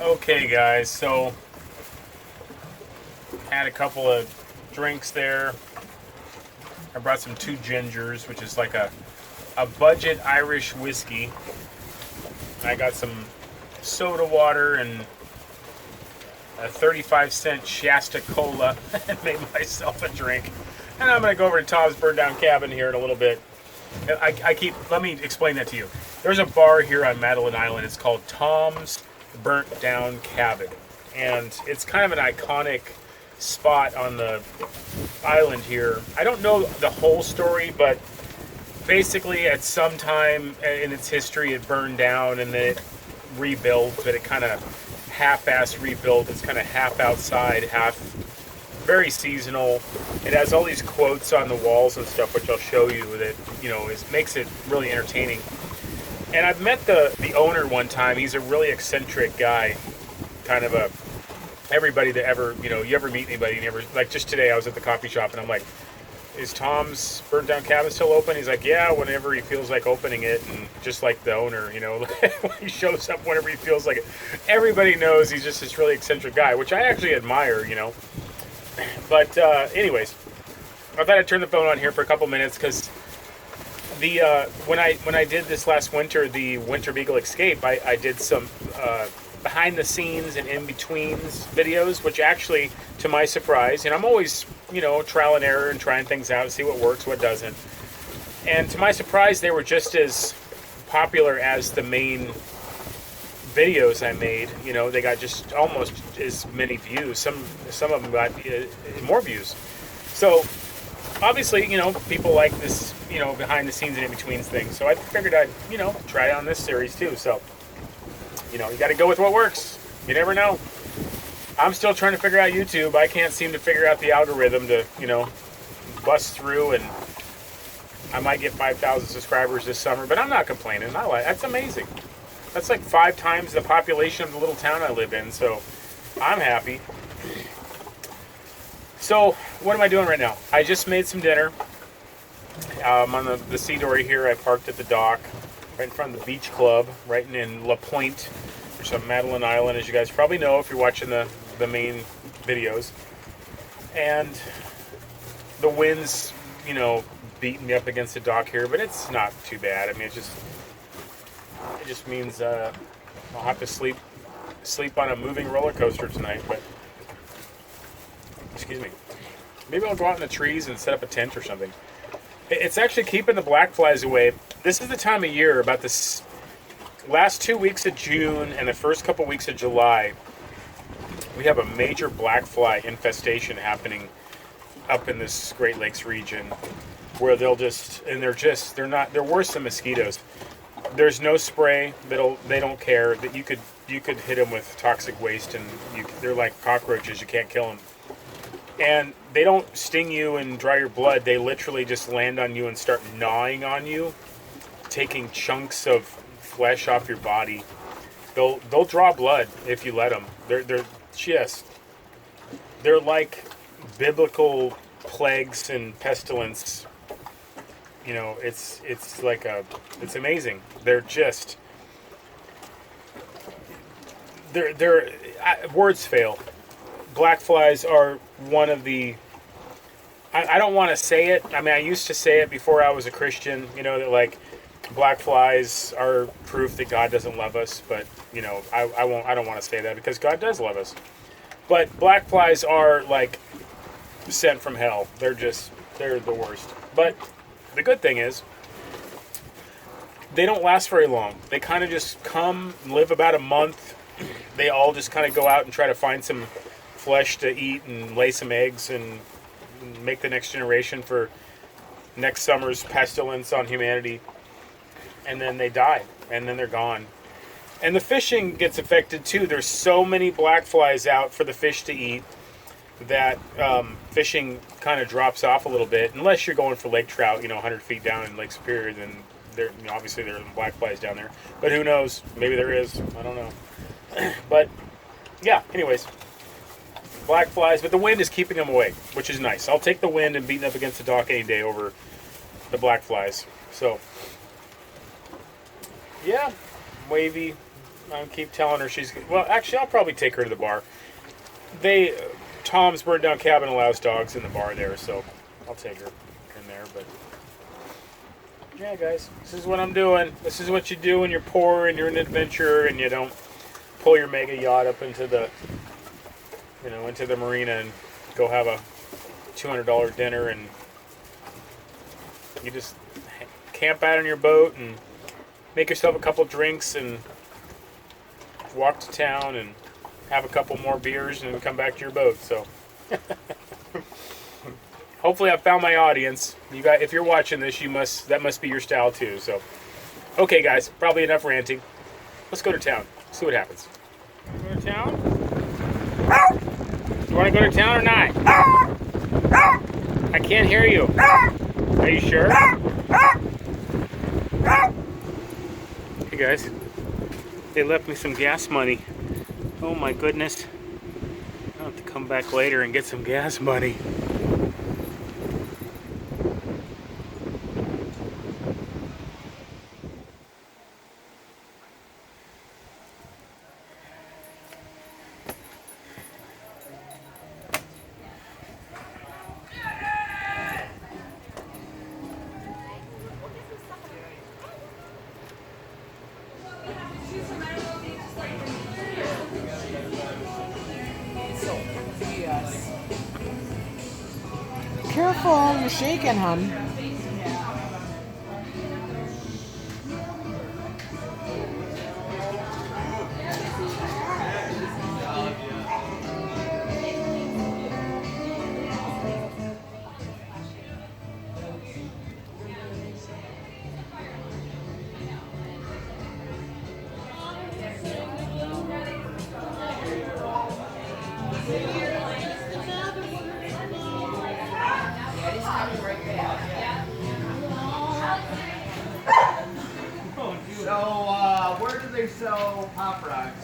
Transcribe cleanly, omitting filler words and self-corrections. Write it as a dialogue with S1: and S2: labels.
S1: Okay, guys, so had a couple of drinks there. I brought some two gingers, which is like a budget Irish whiskey. I got some soda water and a 35-cent Shasta Cola and made myself a drink. And I'm going to go over to Tom's Burnt Down Cabin here in a little bit. Let me explain that to you. There's a bar here on Madeline Island. It's called Tom's Burnt Down Cabin. And it's kind of an iconic spot on the island here. I don't know the whole story, but basically at some time in its history it burned down and then it rebuilt, but it kind of half-ass rebuilt. It's kind of half outside, half very seasonal. It has all these quotes on the walls and stuff, which I'll show you, that makes it really entertaining. And I've met the owner one time. He's a really eccentric guy, kind of everybody that ever, you ever meet anybody, and like just today I was at the coffee shop and I'm like, is Tom's Burnt Down Cabin still open? He's like, yeah, whenever he feels like opening it. And just like the owner, he shows up whenever he feels like it. Everybody knows he's just this really eccentric guy, which I actually admire, But anyways, I thought I'd turn the phone on here for a couple minutes because when I did this last winter, the Winter Beagle Escape, I did some behind the scenes and in betweens videos, which actually, to my surprise, and I'm always trial and error and trying things out, see what works, what doesn't. And to my surprise, they were just as popular as the main videos I made. They got just almost as many views. Some of them got more views. So obviously, people like this, behind the scenes and in betweens things. So I figured I'd, try it on this series too. So, you got to go with what works. You never know. I'm still trying to figure out YouTube. I can't seem to figure out the algorithm to, bust through, and I might get 5,000 subscribers this summer, but I'm not complaining. That's amazing. That's like 5 times the population of the little town I live in, so I'm happy. So, what am I doing right now? I just made some dinner. I'm on the C-dory here. I parked at the dock, right in front of the beach club, right in La Pointe, which is on Madeline Island, as you guys probably know if you're watching the main videos. And the wind's, beating me up against the dock here, but it's not too bad. I mean, it just means I'll have to sleep on a moving roller coaster tonight. But excuse me, maybe I'll go out in the trees and set up a tent or something. It's actually keeping the black flies away. This is the time of year, about this last 2 weeks of June and the first couple weeks of July, we have a major black fly infestation happening up in this Great Lakes region, where they're worse than mosquitoes. There's no spray. They don't care. That you could hit them with toxic waste, and they're like cockroaches. You can't kill them. And they don't sting you and dry your blood. They literally just land on you and start gnawing on you, taking chunks of flesh off your body. They'll draw blood if you let them. They're like biblical plagues and pestilence. It's amazing. Words fail. Black flies are one of the, I don't want to say it. I mean, I used to say it before I was a Christian, that like black flies are proof that God doesn't love us, but I don't want to say that because God does love us. But black flies are like sent from hell. They're the worst. But the good thing is, they don't last very long. They kind of just come, live about a month. They all just kind of go out and try to find some flesh to eat and lay some eggs and make the next generation for next summer's pestilence on humanity. And then they die, and then they're gone. And the fishing gets affected too. There's so many black flies out for the fish to eat that fishing kind of drops off a little bit, unless you're going for lake trout, 100 feet down in Lake Superior. Then obviously there are black flies down there, but who knows? Maybe there is. I don't know. But yeah, anyways, black flies, but the wind is keeping them away, which is nice. I'll take the wind and beating up against the dock any day over the black flies. So yeah, Wavey, I keep telling her she's... Well, actually, I'll probably take her to the bar. Tom's Burned Down Cabin allows dogs in the bar there, so I'll take her in there. But yeah, guys, this is what I'm doing. This is what you do when you're poor and you're an adventurer and you don't pull your mega yacht up into the, into the marina and go have a $200 dinner, and you just camp out on your boat and make yourself a couple drinks and walk to town and have a couple more beers and come back to your boat. So hopefully I found my audience. You guys, if you're watching this, that must be your style too. So okay, guys, probably enough ranting. Let's go to town. See what happens. Go to town? You want to go to town or not? I can't hear you. Are you sure? Hey guys, they left me some gas money. Oh my goodness. I'll have to come back later and get some gas money.
S2: Careful, you're shaking, hon.
S3: So, where do they sell Pop Rocks?